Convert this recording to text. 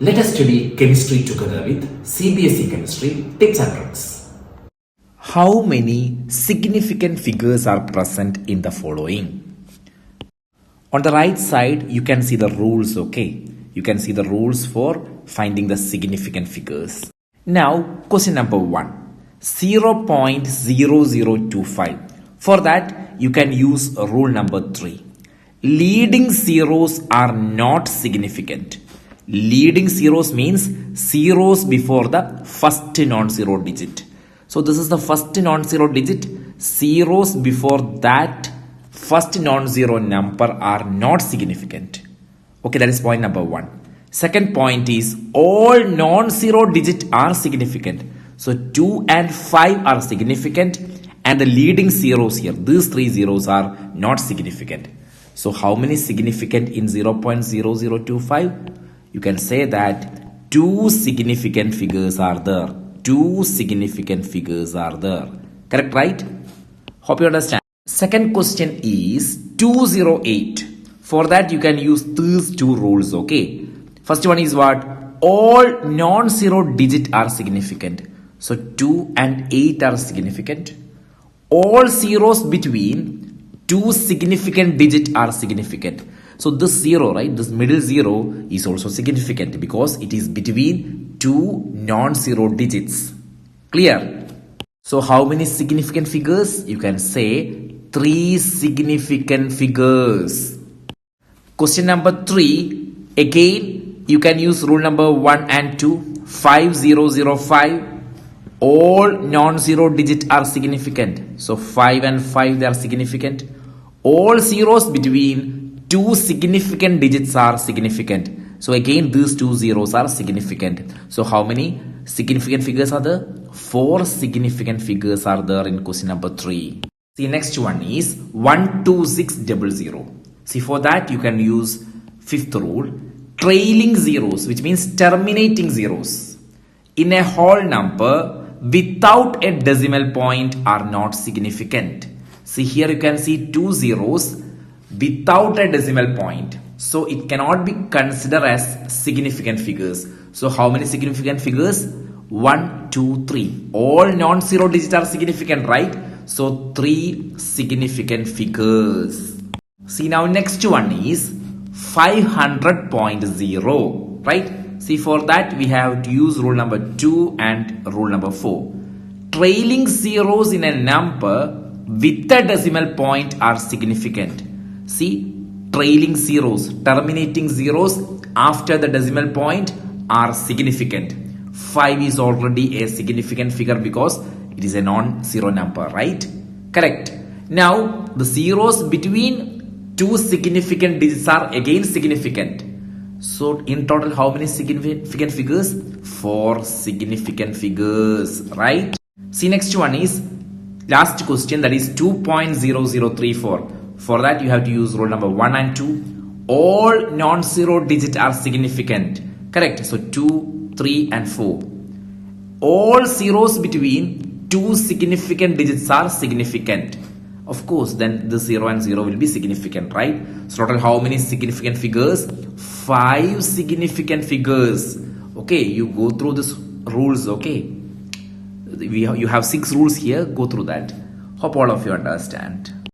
Let us study chemistry together with CBSE Chemistry tips and tricks. How many significant figures are present in the following? On the right side, you can see the rules, okay? You can see the rules for finding the significant figures. Now, question number 1. 0.0025. For that, you can use rule number 3. Leading zeros are not significant. Leading zeros means zeros before the first non-zero digit. So this is the first non-zero digit. Zeros before that first non-zero number are not significant. Okay, that is point number 1. Second point is all non-zero digits are significant. So 2 and 5 are significant and the leading zeros here, these 3 zeros are not significant. So how many significant in 0.0025? You can say that 2 significant figures are there. 2 significant figures are there. Correct, right? Hope you understand. Second question is 208. For that, you can use these 2 rules, okay? First one is what? All non-zero digits are significant. So 2 and 8 are significant. All zeros between 2 significant digits are significant. So this 0, right, this middle 0 is also significant because it is between 2 non-zero digits. Clear? So how many significant figures? You can say 3 significant figures. Question number 3. Again, you can use rule number 1 and 2. 5005. All non-zero digits are significant. So 5 and 5, they are significant. All zeros between 2 significant digits are significant. So again, these 2 zeros are significant. So how many significant figures are there? 4 significant figures are there in question number 3. The next one is 12600. See, for that you can use fifth rule. Trailing zeros, which means terminating zeros, in a whole number without a decimal point are not significant. See, here you can see 2 zeros without a decimal point. So it cannot be considered as significant figures. So how many significant figures? 1, 2, 3. All non-zero digits are significant, right? So 3 significant figures. See, now next one is 500.0, right? See, for that we have to use rule number 2 and rule number 4. Trailing zeros in a number with a decimal point are significant. See, trailing zeros, terminating zeros after the decimal point are significant. 5 is already a significant figure because it is a non-zero number, right? Correct. Now, the zeros between 2 significant digits are again significant. So, in total, how many significant figures? 4 significant figures, right? See, next one is last question, that is 2.0034. For that, you have to use rule number 1 and 2. All non-zero digits are significant. Correct. So 2, 3 and 4. All zeros between 2 significant digits are significant. Of course, then the 0 and 0 will be significant, right? So total how many significant figures? 5 significant figures. Okay, you go through these rules, okay? You have 6 rules here. Go through that. Hope all of you understand.